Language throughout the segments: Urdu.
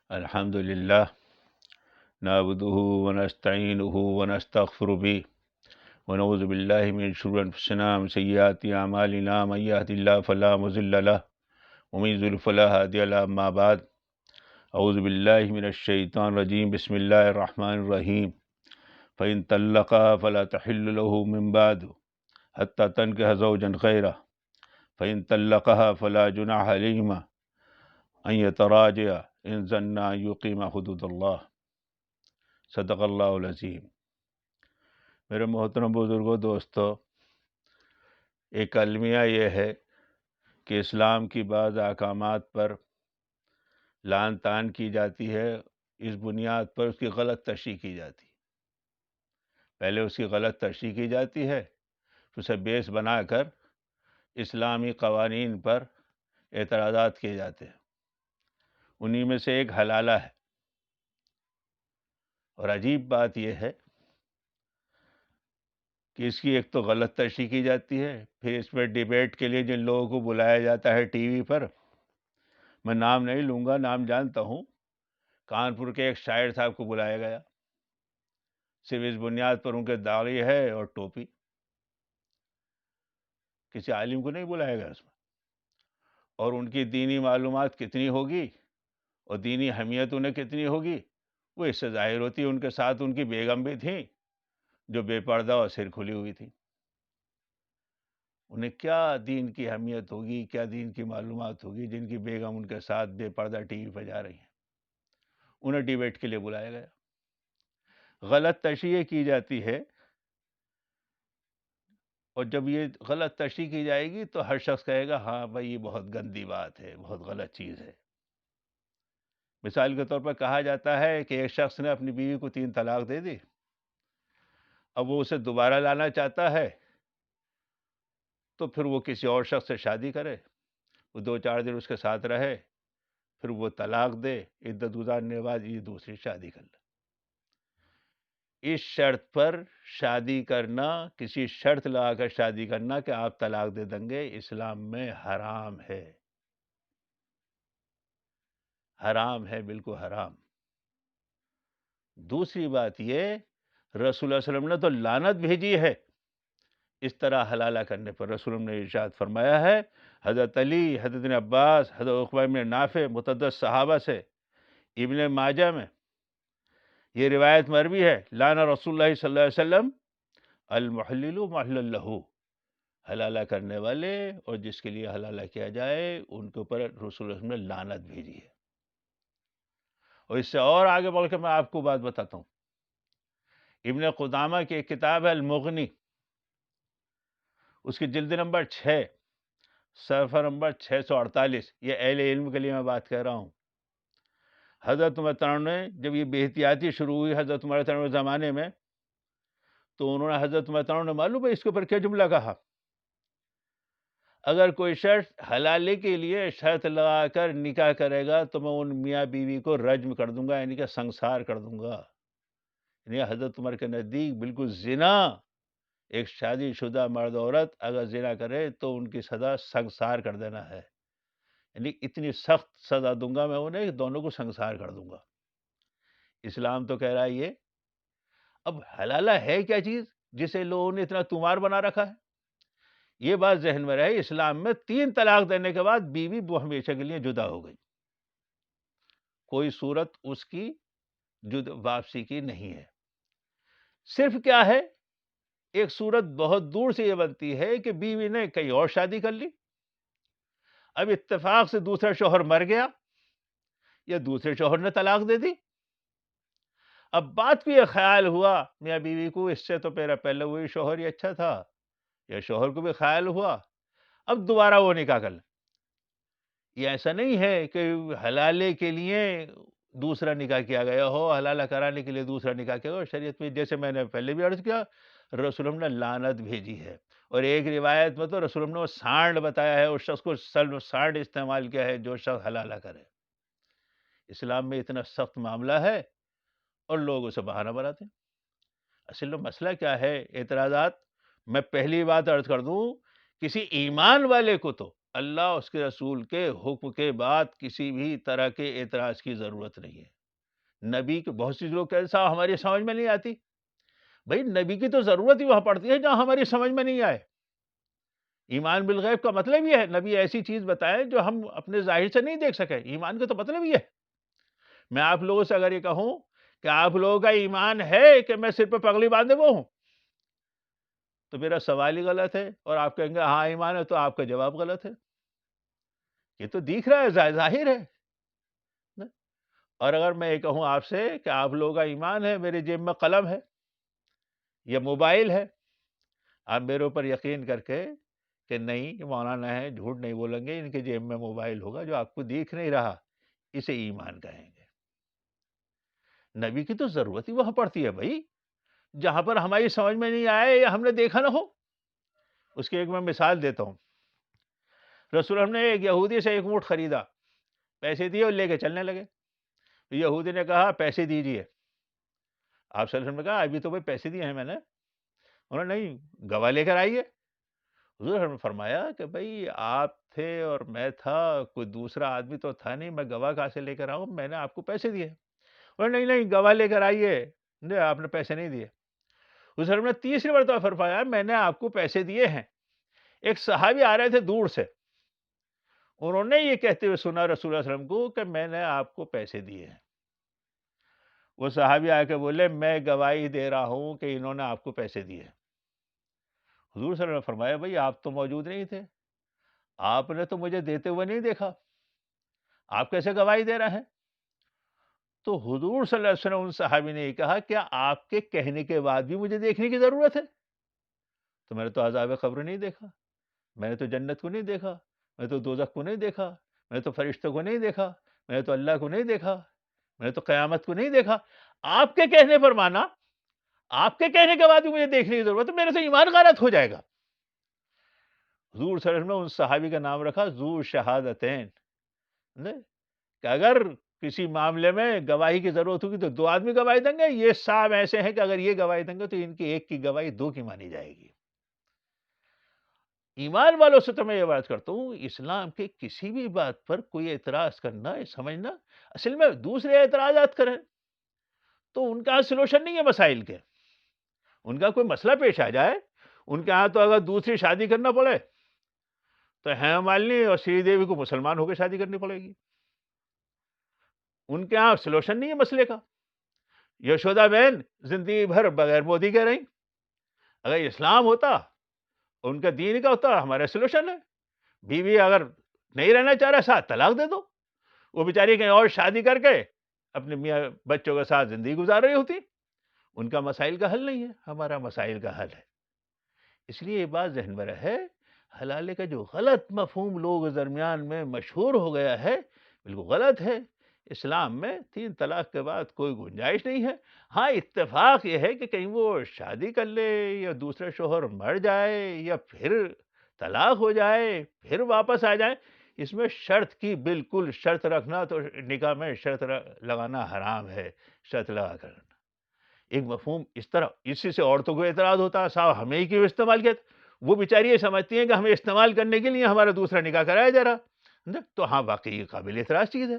الحمد لله نعبده ونستعينه ونستغفر به ونعوذ بالله من شرور أنفسنا ومن سيئات أعمالنا من يهد الله فلا مضل له ومن يضلل فلا هادي له أما بعد أعوذ بالله من الشيطان الرجيم بسم الله الرحمن الرحيم فإن طلقها فلا تحل له من بعد حتى تنكح زوجا غيره فإن طلقها فلا جناح عليهما أن يتراجعا إن ظنا أن يقيما حدود الله صدق اللہ العظیم۔ میرے محترم بزرگوں، دوستو، ایک المیہ یہ ہے کہ اسلام کی بعض احکامات پر لعن طعن کی جاتی ہے، اس بنیاد پر اس کی غلط تشریح کی جاتی ہے۔ پہلے اس کی غلط تشریح کی جاتی ہے، اسے بیس بنا کر اسلامی قوانین پر اعتراضات کیے جاتے ہیں۔ انہی میں سے ایک حلالہ ہے، اور عجیب بات یہ ہے کہ اس کی ایک تو غلط تشریح کی جاتی ہے، پھر اس میں ڈیبیٹ کے لیے جن لوگوں کو بلایا جاتا ہے ٹی وی پر، میں نام نہیں لوں گا، نام جانتا ہوں، کانپور کے ایک شاعر صاحب کو بلایا گیا، صرف اس بنیاد پر ان کے داڑھی ہے اور ٹوپی، کسی عالم کو نہیں بلایا گیا اس میں، اور ان کی دینی معلومات کتنی ہوگی اور دینی اہمیت انہیں کتنی ہوگی وہ اس سے ظاہر ہوتی ہے۔ ان کے ساتھ ان کی بیگم بھی تھیں جو بے پردہ اور سر کھلی ہوئی تھی، انہیں کیا دین کی اہمیت ہوگی، کیا دین کی معلومات ہوگی جن کی بیگم ان کے ساتھ بے پردہ ٹی وی پہ جا رہی ہیں۔ انہیں ڈیبیٹ کے لیے بلایا گیا، غلط تشریح کی جاتی ہے، اور جب یہ غلط تشریح کی جائے گی تو ہر شخص کہے گا ہاں بھائی یہ بہت گندی بات ہے، بہت غلط چیز ہے۔ مثال کے طور پر کہا جاتا ہے کہ ایک شخص نے اپنی بیوی کو 3 طلاق دے دی، اب وہ اسے دوبارہ لانا چاہتا ہے تو پھر وہ کسی اور شخص سے شادی کرے، وہ 2-4 دن اس کے ساتھ رہے، پھر وہ طلاق دے، عدت گزارنے کے بعد یہ دوسری شادی کر لے۔ اس شرط پر شادی کرنا، کسی شرط لگا کر شادی کرنا کہ آپ طلاق دے دیں گے، اسلام میں حرام ہے، حرام ہے، بالکل حرام۔ دوسری بات یہ، رسول اللہ علیہ وسلم نے تو لعنت بھیجی ہے اس طرح حلالہ کرنے پر۔ رسول اللہ نے ارشاد فرمایا ہے، حضرت علی، حضرت ابن عباس، حضرت عقبہ بن نافع، متعدد صحابہ سے، ابن ماجہ میں یہ روایت مروی ہے، لعن رسول اللہ صلی اللہ علیہ وسلم المحلل محلل لہ، حلالہ کرنے والے اور جس کے لیے حلالہ کیا جائے ان کے اوپر رسول اللہ صلی اللہ علیہ وسلم نے لعنت بھیجی ہے۔ اور اس سے اور آگے بڑھ کے میں آپ کو بات بتاتا ہوں، ابن قدامہ کی ایک کتاب ہے المغنی، اس کی جلد نمبر 6، صفحہ نمبر 648، یہ اہل علم کے لیے میں بات کہہ رہا ہوں۔ حضرت عمر نے جب یہ بے احتیاطی شروع ہوئی حضرت عمر کے زمانے میں، تو انہوں نے حضرت عمر نے معلوم ہے اس کے اوپر کیا جملہ کہا، اگر کوئی شخص حلالے کے لیے شرط لگا کر نکاح کرے گا تو میں ان میاں بیوی کو رجم کر دوں گا، یعنی کہ سنسار کر دوں گا۔ یعنی حضرت عمر کے نزدیک بالکل زنا، ایک شادی شدہ مرد عورت اگر زنا کرے تو ان کی سزا سنسار کر دینا ہے، یعنی اتنی سخت سزا دوں گا میں انہیں کہ دونوں کو سنسار کر دوں گا۔ اسلام تو کہہ رہا ہے یہ۔ اب حلالہ ہے کیا چیز جسے لوگوں نے اتنا تمار بنا رکھا ہے؟ یہ بات ذہن میں رہے، اسلام میں 3 طلاق دینے کے بعد بیوی وہ ہمیشہ کے لیے جدا ہو گئی، کوئی صورت اس کی واپسی کی نہیں ہے۔ صرف کیا ہے، ایک صورت بہت دور سے یہ بنتی ہے کہ بیوی نے کہیں اور شادی کر لی، اب اتفاق سے دوسرا شوہر مر گیا یا دوسرے شوہر نے طلاق دے دی، اب بات بھی یہ خیال ہوا میاں بیوی کو اس سے تو میرا پہلے وہی شوہر ہی اچھا تھا، یا شوہر کو بھی خیال ہوا اب دوبارہ وہ نکاح کر لیں۔ یہ ایسا نہیں ہے کہ حلالے کے لیے دوسرا نکاح کیا گیا ہو، حلالہ کرانے کے لیے دوسرا نکاح کیا گیا، شریعت میں جیسے میں نے پہلے بھی عرض کیا رسول اللہ نے لعنت بھیجی ہے۔ اور ایک روایت میں تو رسول اللہ نے سانڈ بتایا ہے، اس شخص کو سانڈ استعمال کیا ہے جو شخص حلالہ کرے۔ اسلام میں اتنا سخت معاملہ ہے اور لوگ اسے بہانہ بناتے ہیں۔ اصل میں مسئلہ کیا ہے، اعتراضات، میں پہلی بات عرض کر دوں، کسی ایمان والے کو تو اللہ اس کے رسول کے حکم کے بعد کسی بھی طرح کے اعتراض کی ضرورت نہیں ہے۔ نبی کے بہت سی لوگ کہتے صاحب ہماری سمجھ میں نہیں آتی، بھائی نبی کی تو ضرورت ہی وہاں پڑتی ہے جہاں ہماری سمجھ میں نہیں آئے۔ ایمان بالغیب کا مطلب یہ ہے نبی ایسی چیز بتائے جو ہم اپنے ظاہر سے نہیں دیکھ سکے، ایمان کا تو مطلب یہ ہے۔ میں آپ لوگوں سے اگر یہ کہوں کہ آپ لوگوں کا ایمان ہے کہ میں سر پہ پگڑی باندھے وہ ہوں، تو میرا سوال ہی غلط ہے، اور آپ کہیں گے ہاں ایمان ہے تو آپ کا جواب غلط ہے۔ یہ تو دیکھ رہا ہے، ظاہر ہے نا؟ اور اگر میں یہ کہوں آپ سے کہ آپ لوگوں کا ایمان ہے میرے جیب میں قلم ہے یا موبائل ہے، آپ میرے اوپر یقین کر کے کہ نہیں یہ مولانا ہے جھوٹ نہیں بولیں گے، ان کے جیب میں موبائل ہوگا جو آپ کو دیکھ نہیں رہا، اسے ایمان کہیں گے۔ نبی کی تو ضرورت ہی وہاں پڑتی ہے بھائی جہاں پر ہماری سمجھ میں نہیں آئے یا ہم نے دیکھا نہ ہو۔ اس کی ایک میں مثال دیتا ہوں۔ رسول ہم نے ایک یہودی سے ایک اونٹ خریدا، پیسے دیے اور لے کے چلنے لگے۔ یہودی نے کہا پیسے دیجیے۔ آپ صلی اللہ علیہ وسلم نے کہا ابھی تو بھائی پیسے دیے ہیں میں نے۔ انہوں نے نہیں، گواہ لے کر آئیے۔ حضور نے فرمایا کہ بھائی آپ تھے اور میں تھا، کوئی دوسرا آدمی تو تھا نہیں، میں گواہ کہاں سے لے کر آؤں، میں نے آپ کو پیسے دیے۔ انہوں نے نہیں گواہ لے کر آئیے، نہیں آپ نے پیسے نہیں دیے۔ حضور نے تیسری مرتبہ فرمایا میں نے آپ کو پیسے دیے ہیں۔ ایک صحابی آ رہے تھے دور سے، انہوں نے یہ کہتے ہوئے سنا رسول اللہ صلی اللہ علیہ وسلم کو کہ میں نے آپ کو پیسے دیے ہیں۔ وہ صحابی آ کے بولے میں گواہی دے رہا ہوں کہ انہوں نے آپ کو پیسے دیے۔ حضور صلی اللہ علیہ وسلم نے فرمایا بھائی آپ تو موجود نہیں تھے، آپ نے تو مجھے دیتے ہوئے نہیں دیکھا، آپ کیسے گواہی دے رہے ہیں؟ تو حضور صلی اللہ علیہ وسلم ان صحابی نے یہ کہا کیا آپ کے کہنے کے بعد بھی مجھے دیکھنے کی ضرورت ہے؟ تو میں نے تو عذاب قبر نہیں دیکھا، میں نے تو جنت کو نہیں دیکھا، میں نے تو دوزخ کو نہیں دیکھا، میں نے تو فرشتوں کو نہیں دیکھا، میں نے تو اللہ کو نہیں دیکھا، میں نے تو قیامت کو نہیں دیکھا۔ آپ کے کہنے پر مانا، آپ کے کہنے کے بعد بھی مجھے دیکھنے کی ضرورت ہے، میرے سے ایمان غلط ہو جائے گا۔ حضور صلی اللہ علیہ وسلم نے اس صحابی کا نام رکھا ذو شہادتین، نہیں کہ اگر کسی معاملے میں گواہی کی ضرورت ہوگی تو دو آدمی گواہی دیں گے، یہ صاحب ایسے ہیں کہ اگر یہ گواہی دیں گے تو ان کی ایک کی گواہی دو کی مانی جائے گی۔ ایمان والوں سے تو میں یہ بات کرتا ہوں اسلام کے کسی بھی بات پر کوئی اعتراض کرنا یہ سمجھنا اصل میں دوسرے اعتراضات کریں تو ان کا سلوشن نہیں ہے مسائل کے۔ ان کا کوئی مسئلہ پیش آ جائے، ان کے ہاں تو اگر دوسری شادی کرنا پڑے تو ہیما مالنی اور سری دیوی کو مسلمان ہو کے شادی کرنی پڑے گی۔ ان کے ہاں سلوشن نہیں ہے مسئلے کا۔ یشودا بہن زندگی بھر بغیر مودی کے رہیں۔ اگر اسلام ہوتا، ان کا دین کا ہوتا، ہمارا سلوشن ہے بیوی اگر نہیں رہنا چاہ رہا ساتھ طلاق دے دو، وہ بیچاری کہیں اور شادی کر کے اپنے میاں بچوں کے ساتھ زندگی گزار رہی ہوتی۔ ان کا مسائل کا حل نہیں ہے، ہمارا مسائل کا حل ہے۔ اس لیے یہ بات ذہن میں رہے، حلالے کا جو غلط مفہوم لوگوں کے درمیان میں مشہور ہو گیا ہے بالکل غلط ہے۔ اسلام میں 3 طلاق کے بعد کوئی گنجائش نہیں ہے۔ ہاں اتفاق یہ ہے کہ کہیں وہ شادی کر لے یا دوسرا شوہر مر جائے یا پھر طلاق ہو جائے پھر واپس آ جائے، اس میں شرط کی بالکل شرط رکھنا تو نکاح میں شرط لگانا حرام ہے، شرط لگا کر۔ ایک مفہوم اس طرح اسی سے عورتوں کو اعتراض ہوتا ہے صاحب ہمیں ہی کیوں استعمال کیا، وہ بیچاری یہ سمجھتی ہیں کہ ہمیں استعمال کرنے کے لیے ہمارا دوسرا نکاح کرایا جا رہا، تو ہاں واقعی یہ قابل اعتراض چیز ہے۔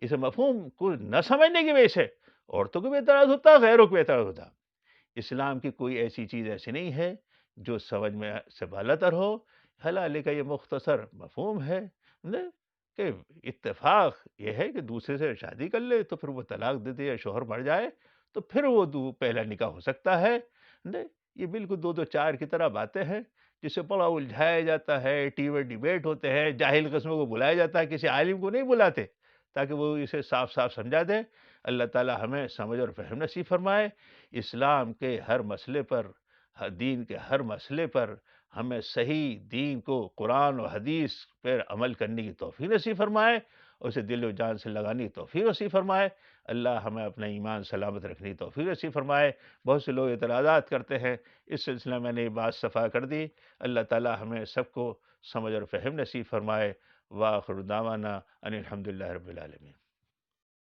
اس مفہوم کو نہ سمجھنے کی وجہ سے عورتوں کو بھی اعتراض ہوتا ہے، غیروں کو بھی اعتراض ہوتا ہے۔ اسلام کی کوئی ایسی چیز ایسی نہیں ہے جو سمجھ میں سے بالا تر ہو۔ حلالے کا یہ مختصر مفہوم ہے کہ اتفاق یہ ہے کہ دوسرے سے شادی کر لے تو پھر وہ طلاق دے دے یا شوہر مر جائے تو پھر وہ پہلا نکاح ہو سکتا ہے۔ یہ بالکل 2 4 کی طرح باتیں ہیں جسے بڑا الجھایا جاتا ہے، ٹی وی ڈیبیٹ ہوتے ہیں، جاہل قسموں کو بلایا جاتا ہے، کسی عالم کو نہیں بلاتے تاکہ وہ اسے صاف صاف سمجھا دے۔ اللہ تعالی ہمیں سمجھ اور فہم نصیب فرمائے۔ اسلام کے ہر مسئلے پر، دین کے ہر مسئلے پر ہمیں صحیح دین کو قرآن و حدیث پر عمل کرنے کی توفیق نصیب فرمائے اور اسے دل و جان سے لگانے کی توفیق نصیب فرمائے۔ اللہ ہمیں اپنا ایمان سلامت رکھنے کی توفیق نصیب فرمائے۔ بہت سے لوگ اعتراضات کرتے ہیں، اس سلسلے میں نے یہ بات صفا کر دی۔ اللہ تعالی ہمیں سب کو سمجھ اور فہم نصیب فرمائے۔ وآخر دعوانا ان الحمدللہ رب العالمین۔